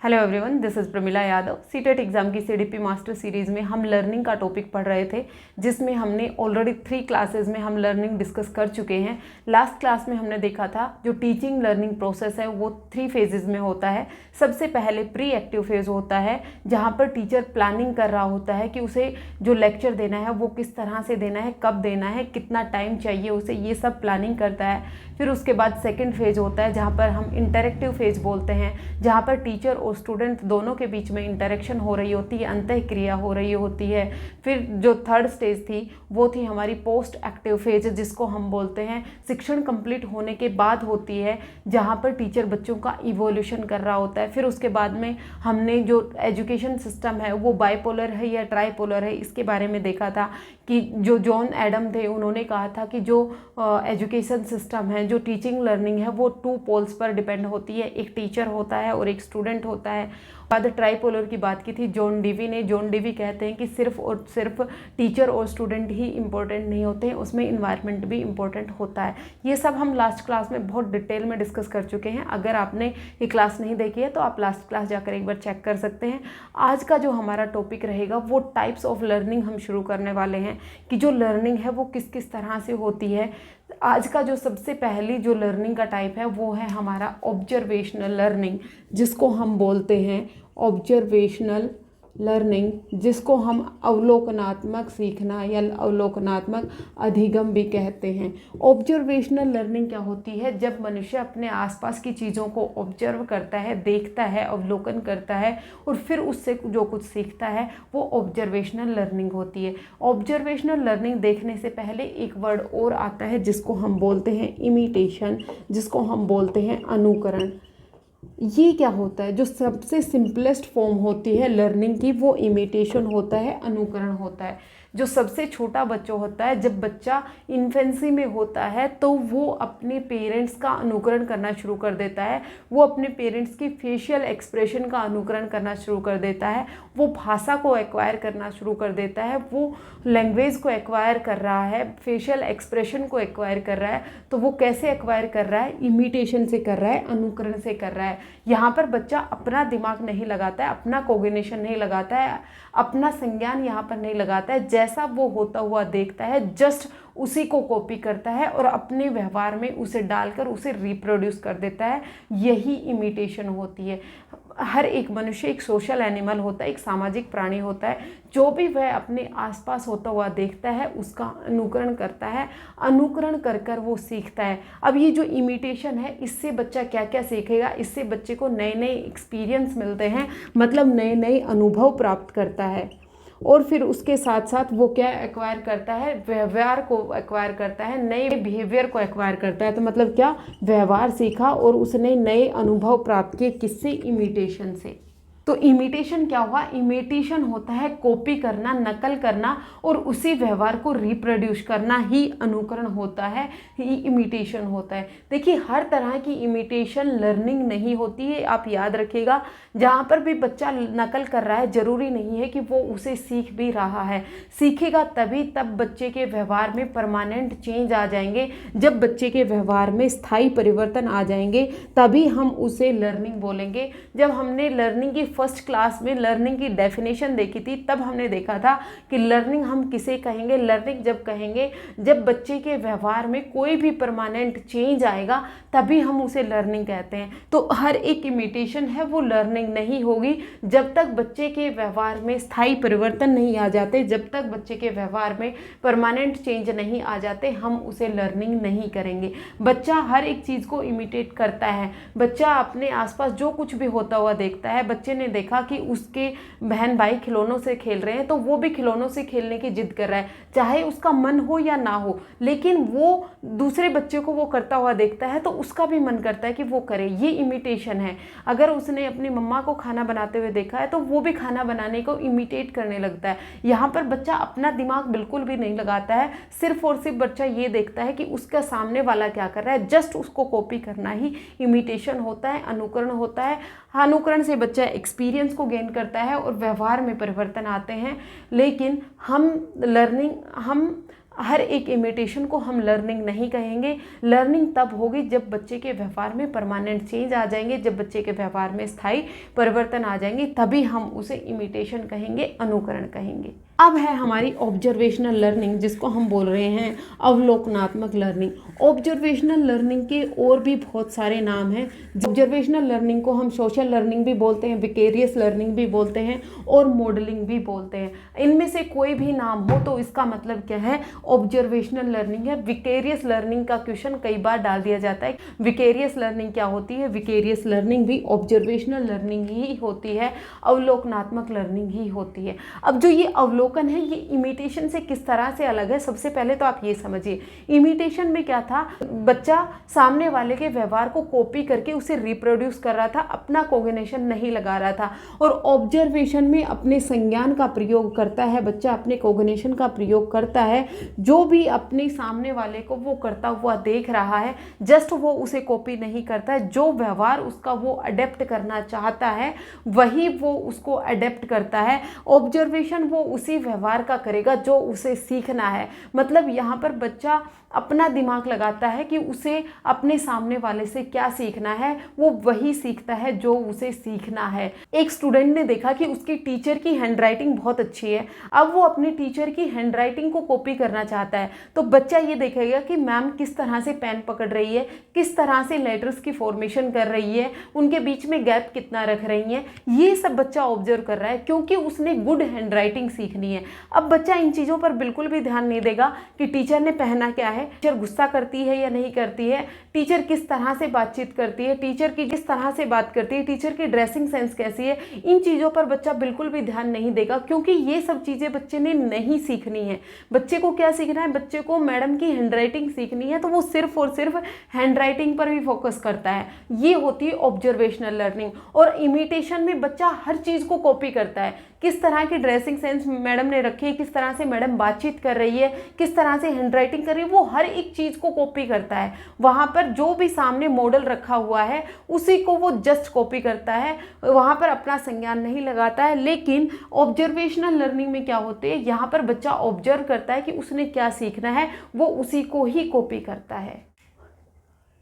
Hello everyone, this is Pramila Yadav. CTET exam की CDP master series में हम लर्निंग का टॉपिक पढ़ रहे थे, जिसमें हमने ऑलरेडी 3 क्लासेस में हम लर्निंग डिस्कस कर चुके हैं। लास्ट क्लास में हमने देखा था जो टीचिंग लर्निंग प्रोसेस है वो 3 फेजेज़ में होता है। सबसे पहले प्री एक्टिव फेज़ होता है, जहाँ पर टीचर प्लानिंग कर रहा होता है कि उसे जो लेक्चर देना है वो किस तरह से देना है, कब देना है, कितना टाइम चाहिए उसे, ये सब प्लानिंग करता है। फिर उसके बाद सेकेंड फेज़ होता है, जहाँ पर हम इंटरेक्टिव फेज़ बोलते हैं, जहाँ पर टीचर और स्टूडेंट दोनों के बीच में इंटरेक्शन हो रही होती है, अंतःक्रिया हो रही होती है। फिर जो थर्ड स्टेज थी वो थी हमारी पोस्ट एक्टिव फेज, जिसको हम बोलते हैं शिक्षण कंप्लीट होने के बाद होती है, जहाँ पर टीचर बच्चों का इवोल्यूशन कर रहा होता है। फिर उसके बाद में हमने जो एजुकेशन सिस्टम है वो बाइपोलर है या ट्राइपोलर है, इसके बारे में देखा था कि जो जॉन एडम थे उन्होंने कहा था कि जो एजुकेशन सिस्टम है, जो टीचिंग लर्निंग है वो 2 पोल्स पर डिपेंड होती है, एक टीचर होता है और एक स्टूडेंट होता है। बाद ट्राइपोलर की बात की थी जॉन डीवी ने। जॉन डीवी कहते हैं कि सिर्फ और सिर्फ टीचर और स्टूडेंट ही इम्पोर्टेंट नहीं होते हैं, उसमें इन्वायरमेंट भी इम्पोर्टेंट होता है। ये सब हम लास्ट क्लास में बहुत डिटेल में डिस्कस कर चुके हैं। अगर आपने ये क्लास नहीं देखी है तो आप लास्ट क्लास जाकर एक बार चेक कर सकते हैं। आज का जो हमारा टॉपिक रहेगा वो टाइप्स ऑफ लर्निंग हम शुरू करने वाले हैं, कि जो लर्निंग है वो किस किस तरह से होती है। आज का जो सबसे पहली जो लर्निंग का टाइप है वो है हमारा ऑब्जर्वेशनल लर्निंग, जिसको हम बोलते हैं ऑब्जर्वेशनल लर्निंग, जिसको हम अवलोकनात्मक सीखना या अवलोकनात्मक अधिगम भी कहते हैं। ऑब्जर्वेशनल लर्निंग क्या होती है? जब मनुष्य अपने आसपास की चीज़ों को ऑब्जर्व करता है, देखता है, अवलोकन करता है और फिर उससे जो कुछ सीखता है वो ऑब्जर्वेशनल लर्निंग होती है। ऑब्जर्वेशनल लर्निंग देखने से पहले एक वर्ड और आता है जिसको हम बोलते हैं इमिटेशन, जिसको हम बोलते हैं अनुकरण। ये क्या होता है? जो सबसे सिंपलेस्ट फॉर्म होती है लर्निंग की वो इमिटेशन होता है, अनुकरण होता है। जो सबसे छोटा बच्चा होता है, जब बच्चा इन्फेंसी में होता है तो वो अपने पेरेंट्स का अनुकरण करना शुरू कर देता है, वो अपने पेरेंट्स की फेशियल एक्सप्रेशन का अनुकरण करना शुरू कर देता है, वो भाषा को एक्वायर करना शुरू कर देता है, वो लैंग्वेज को एक्वायर कर रहा है, फेशियल एक्सप्रेशन को एक्वायर कर रहा है। तो वो कैसे एक्वायर कर रहा है? इमिटेशन से कर रहा है, अनुकरण से कर रहा है। यहाँ पर बच्चा अपना दिमाग नहीं लगाता है, अपना कोग्निशन नहीं लगाता है, अपना संज्ञान यहाँ पर नहीं लगाता है। जैसा वो होता हुआ देखता है जस्ट उसी को कॉपी करता है और अपने व्यवहार में उसे डालकर उसे रिप्रोड्यूस कर देता है। यही इमिटेशन होती है। हर एक मनुष्य एक सोशल एनिमल होता है, एक सामाजिक प्राणी होता है। जो भी वह अपने आसपास होता हुआ देखता है उसका अनुकरण करता है, अनुकरण कर कर वो सीखता है। अब ये जो इमिटेशन है, इससे बच्चा क्या क्या सीखेगा? इससे बच्चे को नए नए एक्सपीरियंस मिलते हैं, मतलब नए नए अनुभव प्राप्त करता है। और फिर उसके साथ साथ वो क्या एक्वायर करता है? व्यवहार को एक्वायर करता है, नए बिहेवियर को एक्वायर करता है। तो मतलब क्या? व्यवहार सीखा और उसने नए अनुभव प्राप्त किए, किससे? इमिटेशन से। तो इमिटेशन क्या हुआ? इमिटेशन होता है कॉपी करना, नकल करना और उसी व्यवहार को रिप्रोड्यूस करना ही अनुकरण होता है, ही इमिटेशन होता है। देखिए, हर तरह की इमिटेशन लर्निंग नहीं होती है, आप याद रखिएगा। जहाँ पर भी बच्चा नकल कर रहा है जरूरी नहीं है कि वो उसे सीख भी रहा है। सीखेगा तभी तब बच्चे के व्यवहार में परमानेंट चेंज आ जाएंगे। जब बच्चे के व्यवहार में स्थायी परिवर्तन आ जाएंगे तभी हम उसे लर्निंग बोलेंगे। जब हमने लर्निंग की फर्स्ट क्लास में लर्निंग की डेफिनेशन देखी थी तब हमने देखा था कि लर्निंग हम किसे कहेंगे? लर्निंग जब कहेंगे जब बच्चे के व्यवहार में कोई भी परमानेंट चेंज आएगा तभी हम उसे लर्निंग कहते हैं। तो हर एक इमिटेशन है वो लर्निंग नहीं होगी जब तक बच्चे के व्यवहार में स्थायी परिवर्तन नहीं आ जाते, जब तक बच्चे के व्यवहार में परमानेंट चेंज नहीं आ जाते, हम उसे लर्निंग नहीं करेंगे। बच्चा हर एक चीज़ को इमिटेट करता है। बच्चा अपने आसपास जो कुछ भी होता हुआ देखता है, बच्चे ने देखा कि उसके बहन भाई खिलौनों से खेल रहे हैं तो वो भी खिलौनों से खेलने की जिद कर रहा है, चाहे उसका मन हो या ना हो, लेकिन वो दूसरे बच्चे को वो करता हुआ देखता है तो उसका भी मन करता है कि वो करे। ये इमिटेशन है। अगर उसने अपनी मम्मा को खाना बनाते हुए देखा है तो वो भी खाना बनाने को इमिटेट करने लगता है। यहाँ पर बच्चा अपना दिमाग बिल्कुल भी नहीं लगाता है, सिर्फ और सिर्फ बच्चा ये देखता है कि उसका सामने वाला क्या कर रहा है, जस्ट उसको कॉपी करना ही इमिटेशन होता है, अनुकरण होता है। अनुकरण से बच्चा एक्सपीरियंस को गेन करता है और व्यवहार में परिवर्तन आते हैं। लेकिन हम हर एक इमिटेशन को हम लर्निंग नहीं कहेंगे। लर्निंग तब होगी जब बच्चे के व्यवहार में परमानेंट चेंज आ जाएंगे, जब बच्चे के व्यवहार में स्थायी परिवर्तन आ जाएंगे, तभी हम उसे इमिटेशन कहेंगे, अनुकरण कहेंगे। अब है हमारी ऑब्जर्वेशनल लर्निंग, जिसको हम बोल रहे हैं अवलोकनात्मक लर्निंग। ऑब्जर्वेशनल लर्निंग के और भी बहुत सारे नाम हैं। ऑब्जर्वेशनल लर्निंग को हम सोशल लर्निंग भी बोलते हैं, विकेरियस लर्निंग भी बोलते हैं और मॉडलिंग भी बोलते हैं। इनमें से कोई भी नाम हो तो इसका मतलब क्या है, ऑब्जर्वेशनल लर्निंग है। विकेरियस लर्निंग का क्वेश्चन कई बार डाल दिया जाता है। विकेरियस लर्निंग क्या होती है? विकेरियस लर्निंग भी ऑब्जर्वेशनल लर्निंग ही होती है, अवलोकनात्मक लर्निंग ही होती है। अब जो ये अवलोकन है, ये इमिटेशन से किस तरह से अलग है, सबसे पहले तो आप ये समझिए। इमिटेशन में क्या था, बच्चा सामने वाले के व्यवहार को कॉपी करके उसे रिप्रोड्यूस कर रहा था, अपना कोग्निशन नहीं लगा रहा था। और ऑब्जर्वेशन में अपने संज्ञान का प्रयोग करता है बच्चा, अपने कोग्निशन का प्रयोग करता है। जो भी अपने सामने वाले को वो करता हुआ देख रहा है, जस्ट वो उसे कॉपी नहीं करता है, जो व्यवहार उसका वो अडेप्ट करना चाहता है वही वो उसको अडेप्ट करता है। ऑब्जर्वेशन वो उसी व्यवहार का करेगा जो उसे सीखना है। मतलब यहाँ पर बच्चा अपना दिमाग लगाता है कि उसे अपने सामने वाले से क्या सीखना है, वो वही सीखता है जो उसे सीखना है। एक स्टूडेंट ने देखा कि उसकी टीचर की हैंडराइटिंग बहुत अच्छी है, अब वो अपनी टीचर की हैंडराइटिंग को कॉपी करना चाहता है। तो बच्चा ये देखेगा कि मैम किस तरह से पेन पकड़ रही है, किस तरह से लेटर्स की फॉर्मेशन कर रही है, उनके बीच में गैप कितना रख रही है, ये सब बच्चा ऑब्जर्व कर रहा है, क्योंकि उसने गुड हैंडराइटिंग सीखनी है। अब बच्चा इन चीज़ों पर बिल्कुल भी ध्यान नहीं देगा कि टीचर ने पहना क्या है, टीचर गुस्सा करती है या नहीं करती है, टीचर किस तरह से बातचीत करती है, टीचर की जिस तरह से बात करती है, टीचर की ड्रेसिंग सेंस कैसी है। इन चीज़ों पर बच्चा बिल्कुल भी ध्यान नहीं देगा, क्योंकि ये सब चीज़ें बच्चे ने नहीं सीखनी है। बच्चे को क्या सीखना है, बच्चे को मैडम की हैंडराइटिंग सीखनी है, तो वो सिर्फ और सिर्फ हैंडराइटिंग पर भी फोकस करता है। ये होती है ऑब्जर्वेशनल लर्निंग। और इमिटेशन में बच्चा हर चीज़ को कॉपी करता है, किस तरह की ड्रेसिंग सेंस मैडम ने रखी है, किस तरह से मैडम बातचीत कर रही है, किस तरह से हैंडराइटिंग कर रही है, वो हर एक चीज़ को कॉपी करता है। वहाँ पर जो भी सामने मॉडल रखा हुआ है उसी को वो जस्ट कॉपी करता है, वहाँ पर अपना संज्ञान नहीं लगाता है। लेकिन ऑब्जर्वेशनल लर्निंग में क्या होते हैं, यहाँ पर बच्चा ऑब्जर्व करता है कि उसने क्या सीखना है, वो उसी को ही कॉपी करता है।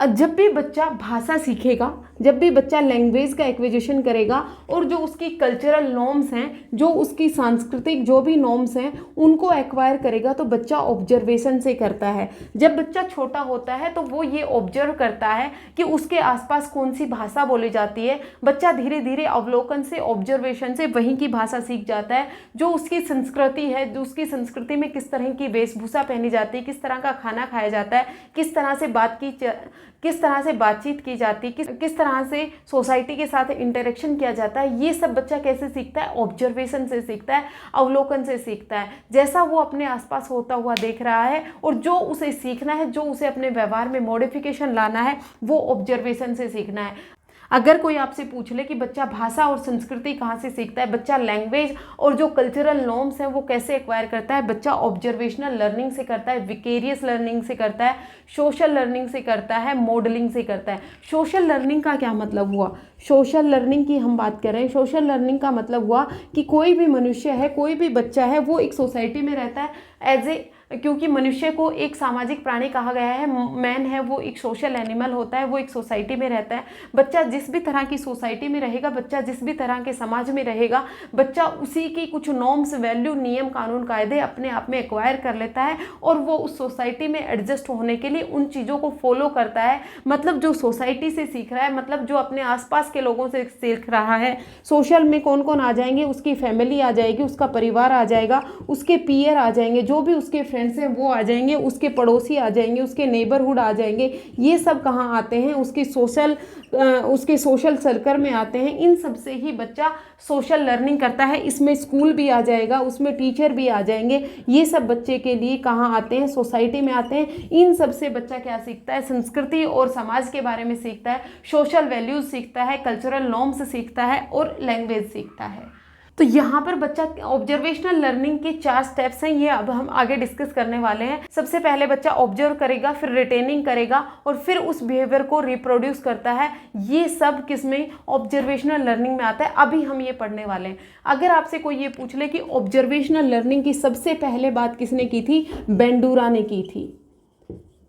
जब भी बच्चा भाषा सीखेगा, जब भी बच्चा लैंग्वेज का एक्विजिशन करेगा और जो उसकी कल्चरल नॉर्म्स हैं, जो उसकी सांस्कृतिक जो भी नॉर्म्स हैं, उनको एक्वायर करेगा, तो बच्चा ऑब्जर्वेशन से करता है। जब बच्चा छोटा होता है तो वो ये ऑब्जर्व करता है कि उसके आसपास कौन सी भाषा बोली जाती है। बच्चा धीरे धीरे अवलोकन से, ऑब्जर्वेशन से वहीं की भाषा सीख जाता है। जो उसकी संस्कृति है, जो उसकी संस्कृति में किस तरह की वेशभूषा पहनी जाती है, किस तरह का खाना खाया जाता है, किस तरह से बातचीत की जाती है, किस तरह से सोसाइटी के साथ इंटरेक्शन किया जाता है, ये सब बच्चा कैसे सीखता है, ऑब्जर्वेशन से सीखता है, अवलोकन से सीखता है। जैसा वो अपने आसपास होता हुआ देख रहा है और जो उसे सीखना है, जो उसे अपने व्यवहार में मॉडिफिकेशन लाना है, वो ऑब्जर्वेशन से सीखना है। अगर कोई आपसे पूछ ले कि बच्चा भाषा और संस्कृति कहाँ से सीखता है, बच्चा लैंग्वेज और जो कल्चरल नॉर्म्स हैं वो कैसे एक्वायर करता है, बच्चा ऑब्जर्वेशनल लर्निंग से करता है, विकेरियस लर्निंग से करता है, सोशल लर्निंग से करता है, मॉडलिंग से करता है। सोशल लर्निंग का क्या मतलब हुआ, सोशल लर्निंग की हम बात कर रहे हैं। सोशल लर्निंग का मतलब हुआ कि कोई भी मनुष्य है, कोई भी बच्चा है, वो एक सोसाइटी में रहता है क्योंकि मनुष्य को एक सामाजिक प्राणी कहा गया है। मैन है वो एक सोशल एनिमल होता है, वो एक सोसाइटी में रहता है। बच्चा जिस भी तरह की सोसाइटी में रहेगा, बच्चा जिस भी तरह के समाज में रहेगा, बच्चा उसी की कुछ नॉर्म्स, वैल्यू, नियम, कानून, कायदे अपने आप में एक्वायर कर लेता है और वो उस सोसाइटी में एडजस्ट होने के लिए उन चीज़ों को फॉलो करता है। मतलब जो सोसाइटी से सीख रहा है, मतलब जो अपने आसपास के लोगों से सीख रहा है। सोशल में कौन कौन आ जाएंगे, उसकी फैमिली आ जाएगी, उसका परिवार आ जाएगा, उसके पीयर आ जाएंगे, जो भी उसके फ्रेंड्स हैं वो आ जाएंगे, उसके पड़ोसी आ जाएंगे, उसके नेबरहुड आ जाएंगे। ये सब कहाँ आते हैं, उसके सोशल सर्कल में आते हैं। इन सब से ही बच्चा सोशल लर्निंग करता है। इसमें स्कूल भी आ जाएगा, उसमें टीचर भी आ जाएंगे। ये सब बच्चे के लिए कहाँ आते हैं, सोसाइटी में आते हैं। इन सब से बच्चा क्या सीखता है, संस्कृति और समाज के बारे में सीखता है, सोशल वैल्यूज सीखता है, कल्चरल नॉर्म्स सीखता है और लैंग्वेज सीखता है। तो यहाँ पर बच्चा ऑब्जर्वेशनल लर्निंग के 4 स्टेप्स हैं, ये अब हम आगे डिस्कस करने वाले हैं। सबसे पहले बच्चा ऑब्जर्व करेगा, फिर रिटेनिंग करेगा और फिर उस बिहेवियर को रिप्रोड्यूस करता है। ये सब किसमें, ऑब्जर्वेशनल लर्निंग में आता है। अभी हम ये पढ़ने वाले हैं। अगर आपसे कोई ये पूछ ले कि ऑब्जर्वेशनल लर्निंग की सबसे पहले बात किसने की थी, बेंडूरा ने की थी।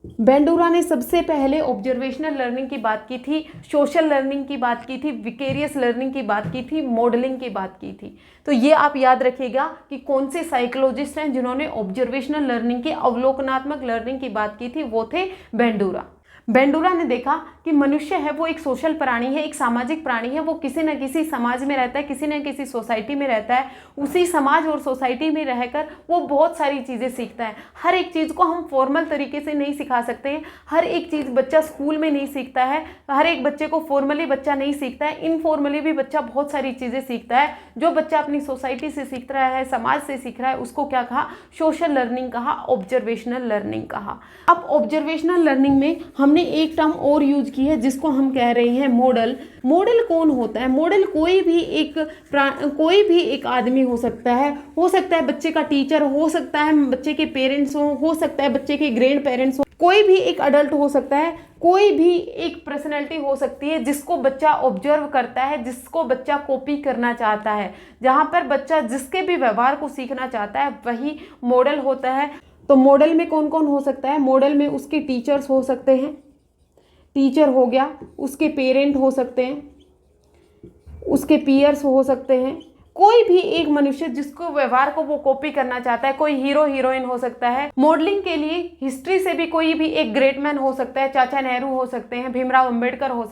बेंडूरा ने सबसे पहले ऑब्जर्वेशनल लर्निंग की बात की थी, सोशल लर्निंग की बात की थी, विकेरियस लर्निंग की बात की थी, मॉडलिंग की बात की थी। तो ये आप याद रखिएगा कि कौन से साइकोलॉजिस्ट हैं जिन्होंने ऑब्जर्वेशनल लर्निंग की, अवलोकनात्मक लर्निंग की बात की थी, वो थे बेंडूरा। बेंडूरा ने देखा कि मनुष्य है वो एक सोशल प्राणी है, एक सामाजिक प्राणी है। वो किसी न किसी समाज में रहता है, किसी न किसी सोसाइटी में रहता है। उसी समाज और सोसाइटी में रहकर वो बहुत सारी चीज़ें सीखता है। हर एक चीज़ को हम फॉर्मल तरीके से नहीं सिखा सकते हैं। हर एक चीज़ बच्चा स्कूल में नहीं सीखता है। हर एक बच्चे को फॉर्मली बच्चा नहीं सीखता है। इनफॉर्मली भी बच्चा बहुत सारी चीज़ें सीखता है। जो बच्चा अपनी सोसाइटी से सीख रहा है, समाज से सीख रहा है, उसको क्या कहा, सोशल लर्निंग कहा, ऑब्जर्वेशनल लर्निंग कहा। अब ऑब्जर्वेशनल लर्निंग में हमने एक टर्म और यूज की है जिसको हम कह रहे हैं मॉडल। मॉडल कौन होता है? मॉडल कोई भी एक आदमी हो सकता है बच्चे का टीचर, हो सकता है बच्चे के पेरेंट्स हो सकता है बच्चे के ग्रैंड पेरेंट्स हो, कोई भी एक अडल्ट हो सकता है, कोई भी एक पर्सनैलिटी हो सकती है जिसको बच्चा ऑब्जर्व करता है, जिसको बच्चा कॉपी करना चाहता है। जहाँ पर बच्चा जिसके भी व्यवहार को सीखना चाहता है वही मॉडल होता है। तो मॉडल में कौन कौन हो सकता है? मॉडल में उसके टीचर्स हो सकते हैं, टीचर हो गया, उसके पेरेंट हो सकते हैं, उसके पीयर्स हो सकते हैं, कोई भी एक मनुष्य जिसको व्यवहार को वो कॉपी करना चाहता है। कोई हीरो हीरोइन हो सकता है। मॉडलिंग के लिए हिस्ट्री से भी कोई भी एक ग्रेट मैन हो सकता है, चाचा नेहरू हो सकते हैं, भीमराव अंबेडकर हो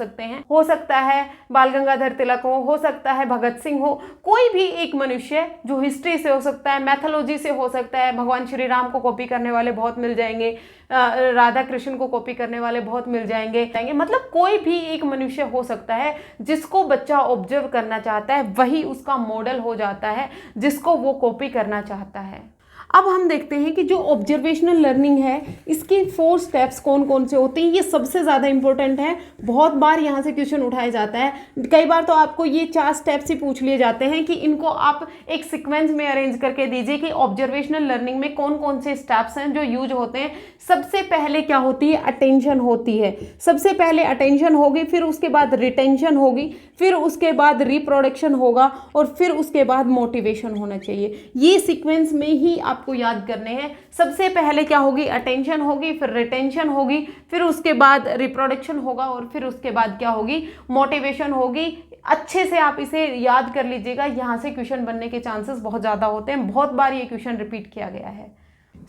सकता है बाल गंगाधर तिलक हो सकता है भगत सिंह हो। कोई भी एक मनुष्य जो हिस्ट्री से हो सकता है, मैथोलॉजी से हो सकता है। भगवान श्री राम को कॉपी करने वाले बहुत मिल जाएंगे, राधा कृष्ण को कॉपी करने वाले बहुत मिल जाएंगे। मतलब कोई भी एक मनुष्य हो सकता है जिसको बच्चा ऑब्जर्व करना चाहता है, वही उसका मॉडल हो जाता है जिसको वो कॉपी करना चाहता है। अब हम देखते हैं कि जो ऑब्जर्वेशनल लर्निंग है इसके 4 स्टेप्स कौन कौन से होते हैं। ये सबसे ज़्यादा इंपॉर्टेंट है, बहुत बार यहाँ से क्वेश्चन उठाया जाता है। कई बार तो आपको ये 4 स्टेप्स ही पूछ लिए जाते हैं कि इनको आप एक सीक्वेंस में अरेंज करके दीजिए कि ऑब्जर्वेशनल लर्निंग में कौन कौन से स्टेप्स हैं जो यूज होते हैं। सबसे पहले क्या होती है? अटेंशन होती है। सबसे पहले अटेंशन होगी, फिर उसके बाद रिटेंशन होगी, फिर उसके बाद रिप्रोडक्शन होगा और फिर उसके बाद मोटिवेशन होना चाहिए। ये सीक्वेंस में ही आपको याद करने हैं। सबसे पहले क्या होगी? अटेंशन होगी, फिर रिटेंशन होगी, फिर उसके बाद रिप्रोडक्शन होगा और फिर उसके बाद क्या होगी? मोटिवेशन होगी। अच्छे से आप इसे याद कर लीजिएगा, यहाँ से क्वेश्चन बनने के चांसेस बहुत ज़्यादा होते हैं। बहुत बार ये क्वेश्चन रिपीट किया गया है।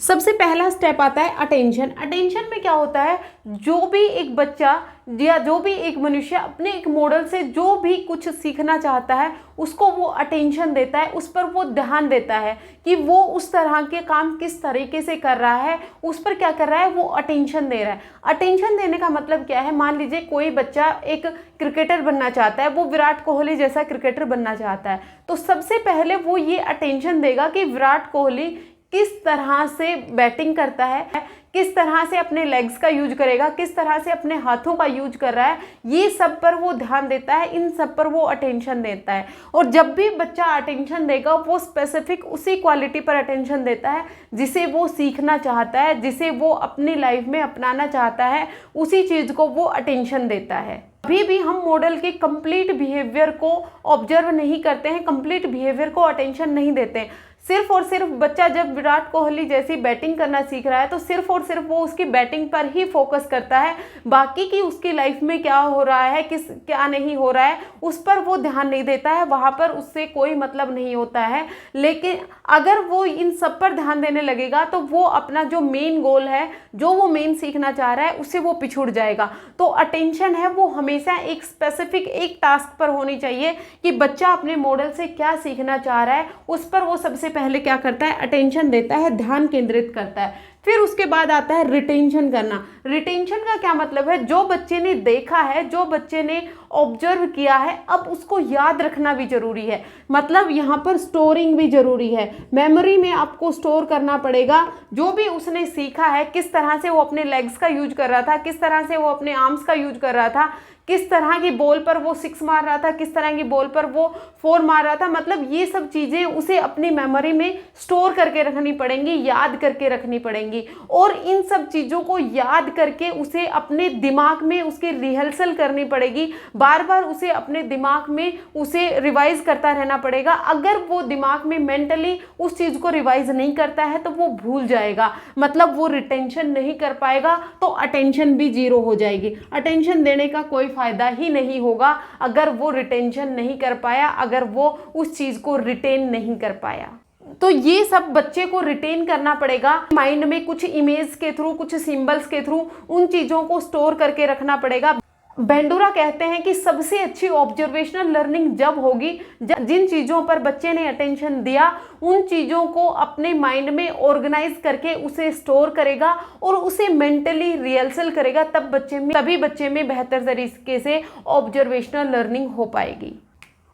सबसे पहला स्टेप आता है अटेंशन। अटेंशन में क्या होता है? जो भी एक बच्चा या जो भी एक मनुष्य अपने एक मॉडल से जो भी कुछ सीखना चाहता है उसको वो अटेंशन देता है, उस पर वो ध्यान देता है कि वो उस तरह के काम किस तरीके से कर रहा है, उस पर क्या कर रहा है, वो अटेंशन दे रहा है। अटेंशन देने का मतलब क्या है? मान लीजिए कोई बच्चा एक क्रिकेटर बनना चाहता है, वो विराट कोहली जैसा क्रिकेटर बनना चाहता है, तो सबसे पहले वो ये अटेंशन देगा कि विराट कोहली किस तरह से बैटिंग करता है, किस तरह से अपने लेग्स का यूज करेगा, किस तरह से अपने हाथों का यूज कर रहा है, ये सब पर वो ध्यान देता है, इन सब पर वो अटेंशन देता है। और जब भी बच्चा अटेंशन देगा वो स्पेसिफिक उसी क्वालिटी पर अटेंशन देता है जिसे वो सीखना चाहता है, जिसे वो अपनी लाइफ में अपनाना चाहता है, उसी चीज़ को वो अटेंशन देता है। अभी भी हम मॉडल के कंप्लीट बिहेवियर को ऑब्जर्व नहीं करते हैं, कंप्लीट बिहेवियर को अटेंशन नहीं देते हैं। सिर्फ और सिर्फ बच्चा जब विराट कोहली जैसी बैटिंग करना सीख रहा है तो सिर्फ और सिर्फ वो उसकी बैटिंग पर ही फोकस करता है, बाकी की उसकी लाइफ में क्या हो रहा है, क्या नहीं हो रहा है, उस पर वो ध्यान नहीं देता है, वहाँ पर उससे कोई मतलब नहीं होता है। लेकिन अगर वो इन सब पर ध्यान देने लगेगा तो वो अपना जो मेन गोल है, जो वो मेन सीखना चाह रहा है, उससे वो पिछुड़ जाएगा। तो अटेंशन है वो हमेशा एक स्पेसिफिक एक टास्क पर होनी चाहिए कि बच्चा अपने मॉडल से क्या सीखना चाह रहा है, उस पर वो सबसे पहले क्या करता है? अटेंशन देता है, ध्यान केंद्रित करता है। फिर उसके बाद आता है रिटेंशन करना। रिटेंशन का क्या मतलब है? जो बच्चे ने देखा है, जो बच्चे ने ऑब्जर्व किया है, अब उसको याद रखना भी जरूरी है। मतलब यहाँ पर स्टोरिंग भी जरूरी है, मेमोरी में आपको स्टोर करना पड़ेगा जो भी उसने सीखा है, किस तरह से वो अपने लेग्स का यूज कर रहा था, किस तरह से वो अपने आर्म्स का यूज कर रहा था, किस तरह की बॉल पर वो 6 मार रहा था, किस तरह की बॉल पर वो 4 मार रहा था। मतलब ये सब चीज़ें उसे अपनी मेमोरी में स्टोर करके रखनी पड़ेंगी, याद करके रखनी पड़ेंगी। और इन सब चीज़ों को याद करके उसे अपने दिमाग में उसकी रिहर्सल करनी पड़ेगी, बार बार उसे अपने दिमाग में उसे रिवाइज करता रहना पड़ेगा। अगर वो दिमाग में मेंटली उस चीज़ को रिवाइज नहीं करता है तो वो भूल जाएगा, मतलब वो रिटेंशन नहीं कर पाएगा, तो अटेंशन भी जीरो हो जाएगी। अटेंशन देने का कोई फायदा ही नहीं होगा अगर वो रिटेंशन नहीं कर पाया, अगर वो उस चीज़ को रिटेन नहीं कर पाया। तो ये सब बच्चे को रिटेन करना पड़ेगा, माइंड में कुछ इमेज के थ्रू, कुछ सिंबल्स के थ्रू उन चीज़ों को स्टोर करके रखना पड़ेगा। बेंडूरा कहते हैं कि सबसे अच्छी ऑब्जर्वेशनल लर्निंग जब होगी जिन चीज़ों पर बच्चे ने अटेंशन दिया उन चीज़ों को अपने माइंड में ऑर्गेनाइज करके उसे स्टोर करेगा और उसे मेंटली रिहर्सल करेगा, तभी बच्चे में बेहतर तरीके से ऑब्जर्वेशनल लर्निंग हो पाएगी।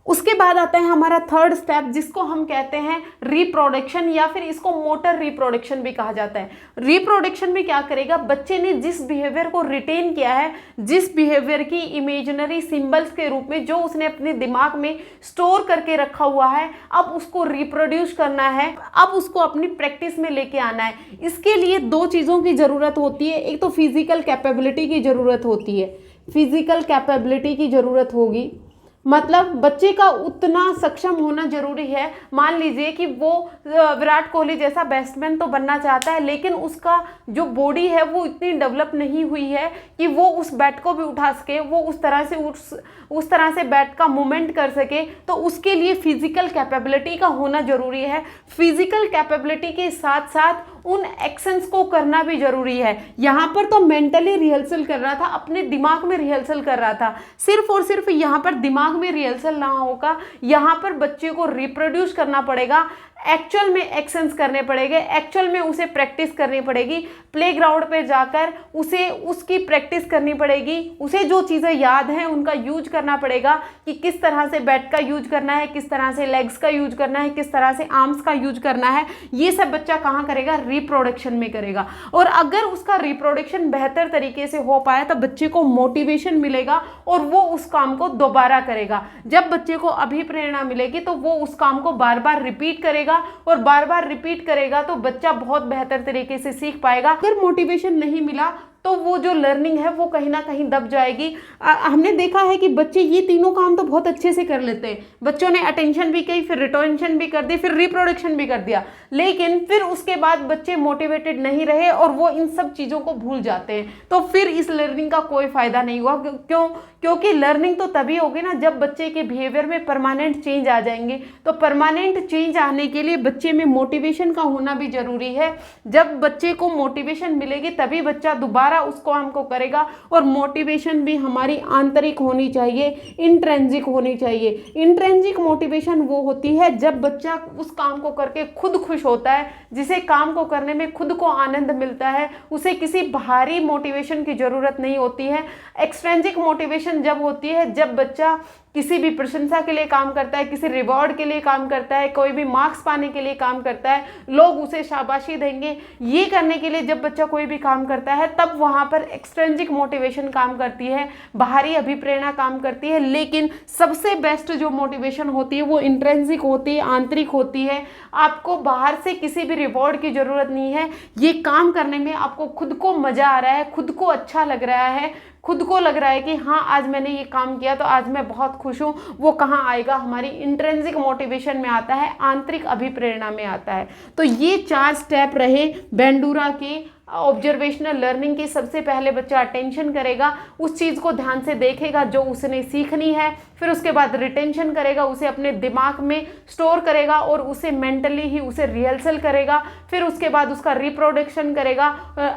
उसके बाद आता है हमारा थर्ड स्टेप, जिसको हम कहते हैं रिप्रोडक्शन, या फिर इसको मोटर रिप्रोडक्शन भी कहा जाता है। रिप्रोडक्शन में क्या करेगा, बच्चे ने जिस बिहेवियर को रिटेन किया है, जिस बिहेवियर की इमेजिनरी सिंबल्स के रूप में जो उसने अपने दिमाग में स्टोर करके रखा हुआ है, अब उसको रिप्रोड्यूस करना है, अब उसको अपनी प्रैक्टिस में लेके आना है। इसके लिए 2 चीज़ों की ज़रूरत होती है। एक तो फिजिकल कैपेबिलिटी की ज़रूरत होती है, फिजिकल कैपेबिलिटी की ज़रूरत होगी, मतलब बच्चे का उतना सक्षम होना जरूरी है। मान लीजिए कि वो विराट कोहली जैसा बैट्समैन तो बनना चाहता है, लेकिन उसका जो बॉडी है वो इतनी डेवलप नहीं हुई है कि वो उस बैट को भी उठा सके, वो उस तरह से बैट का मूवमेंट कर सके। तो उसके लिए फिजिकल कैपेबिलिटी का होना जरूरी है। फिजिकल कैपेबिलिटी के साथ साथ उन एक्शंस को करना भी जरूरी है। यहाँ पर तो मेंटली रिहर्सल कर रहा था, अपने दिमाग में रिहर्सल कर रहा था, सिर्फ और सिर्फ यहाँ पर दिमाग में रिहर्सल ना होगा, यहाँ पर बच्चे को रिप्रोड्यूस करना पड़ेगा, एक्चुअल में एक्शंस करने पड़ेंगे, एक्चुअल में उसे प्रैक्टिस करनी पड़ेगी। प्लेग्राउंड पे जाकर उसे उसकी प्रैक्टिस करनी पड़ेगी, उसे जो चीज़ें याद हैं उनका यूज करना पड़ेगा कि किस तरह से बैट का यूज करना है, किस तरह से लेग्स का यूज करना है, किस तरह से आर्म्स का यूज करना है। ये सब बच्चा कहाँ करेगा, रिप्रोडक्शन में करेगा। और अगर उसका रिप्रोडक्शन बेहतर तरीके से हो पाया तो बच्चे को मोटिवेशन मिलेगा और वो उस काम को दोबारा करेगा। जब बच्चे को अभिप्रेरणा मिलेगी तो वो उस काम को बार बार रिपीट करेगा, और बार बार रिपीट करेगा तो बच्चा बहुत बेहतर तरीके से सीख पाएगा। अगर मोटिवेशन नहीं मिला तो वो जो लर्निंग है वो कहीं ना कहीं दब जाएगी। हमने देखा है कि बच्चे ये तीनों काम तो बहुत अच्छे से कर लेते हैं। बच्चों ने अटेंशन भी की, फिर रिटेंशन भी कर दी, फिर रिप्रोडक्शन भी कर दिया, लेकिन फिर उसके बाद बच्चे मोटिवेटेड नहीं रहे और वो इन सब चीज़ों को भूल जाते हैं। तो फिर इस लर्निंग का कोई फायदा नहीं हुआ। क्योंकि लर्निंग तो तभी होगी ना जब बच्चे के बिहेवियर में परमानेंट चेंज आ जाएंगे। तो परमानेंट चेंज आने के लिए बच्चे में मोटिवेशन का होना भी जरूरी है। जब बच्चे को मोटिवेशन मिलेगी तभी बच्चा दोबारा उस काम को करेगा। और मोटिवेशन भी हमारी आंतरिक होनी चाहिए, इंट्रिंसिक होनी चाहिए। इंट्रिंसिक मोटिवेशन वो होती है जब बच्चा उस काम को करके खुद खुश होता है, जिसे काम को करने में खुद को आनंद मिलता है, उसे किसी बाहरी मोटिवेशन की जरूरत नहीं होती है। एक्सट्रिंसिक मोटिवेशन जब होती है जब बच्चा किसी भी प्रशंसा के लिए काम करता है, किसी रिवॉर्ड के लिए काम करता है, कोई भी मार्क्स पाने के लिए काम करता है, लोग उसे शाबाशी देंगे, ये करने के लिए जब बच्चा कोई भी काम करता है तब वहाँ पर एक्सट्रिंसिक मोटिवेशन काम करती है, बाहरी अभिप्रेरणा काम करती है। लेकिन सबसे बेस्ट जो मोटिवेशन होती है वो इंट्रिंसिक होती है, आंतरिक होती है। आपको बाहर से किसी भी रिवॉर्ड की ज़रूरत नहीं है। ये काम करने में आपको खुद को मज़ा आ रहा है, खुद को अच्छा लग रहा है, खुद को लग रहा है कि हाँ आज मैंने ये काम किया तो आज मैं बहुत खुश हूँ। वो कहाँ आएगा, हमारी इंट्रिंसिक मोटिवेशन में आता है, आंतरिक अभिप्रेरणा में आता है। तो ये 4 स्टेप रहे बेंडूरा के ऑब्जर्वेशनल लर्निंग की। सबसे पहले बच्चा अटेंशन करेगा, उस चीज़ को ध्यान से देखेगा जो उसने सीखनी है, फिर उसके बाद रिटेंशन करेगा, उसे अपने दिमाग में स्टोर करेगा और उसे मेंटली ही उसे रिहर्सल करेगा, फिर उसके बाद उसका रिप्रोडक्शन करेगा,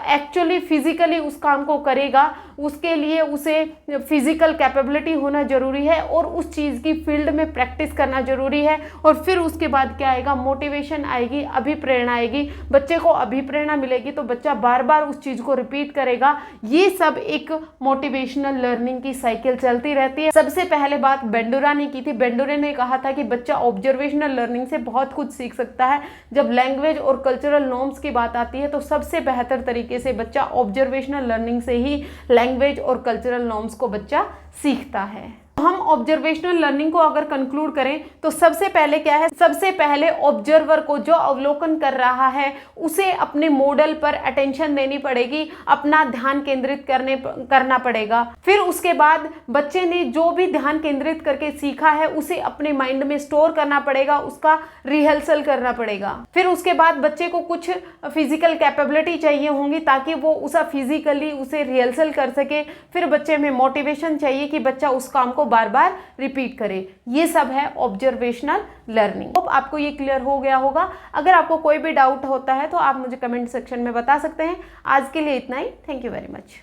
एक्चुअली फिजिकली उस काम को करेगा। उसके लिए उसे फिजिकल कैपेबिलिटी होना जरूरी है और उस चीज़ की फील्ड में प्रैक्टिस करना जरूरी है। और फिर उसके बाद क्या आएगा, मोटिवेशन आएगी, अभिप्रेरणा आएगी। बच्चे को अभिप्रेरणा मिलेगी तो बच्चा बार बार उस चीज़ को रिपीट करेगा। ये सब एक मोटिवेशनल लर्निंग की साइकिल चलती रहती है। सबसे पहले बात बेंडोरा ने की थी। बेंडोरा ने कहा था कि बच्चा ऑब्जर्वेशनल लर्निंग से बहुत कुछ सीख सकता है। जब लैंग्वेज और कल्चरल नॉर्म्स की बात आती है तो सबसे बेहतर तरीके से बच्चा ऑब्जर्वेशनल लर्निंग से ही लैंग्वेज और कल्चरल नॉर्म्स को बच्चा सीखता है। हम ऑब्जर्वेशनल लर्निंग को अगर कंक्लूड करें तो सबसे पहले क्या है, सबसे पहले ऑब्जर्वर को, जो अवलोकन कर रहा है, उसे अपने मॉडल पर अटेंशन देनी पड़ेगी, अपना ध्यान केंद्रित करना पड़ेगा। फिर उसके बाद बच्चे ने जो भी ध्यान केंद्रित करके सीखा है उसे अपने माइंड में स्टोर करना पड़ेगा, उसका रिहर्सल करना पड़ेगा। फिर उसके बाद बच्चे को कुछ फिजिकल कैपेबिलिटी चाहिए होंगी ताकि वो उसे फिजिकली उसे रिहर्सल कर सके। फिर बच्चे में मोटिवेशन चाहिए कि बच्चा उस काम को बार बार रिपीट करे। ये सब है ऑब्जर्वेशनल लर्निंग। होप आपको ये क्लियर हो गया होगा। अगर आपको कोई भी डाउट होता है तो आप मुझे कमेंट सेक्शन में बता सकते हैं। आज के लिए इतना ही। Thank you very much.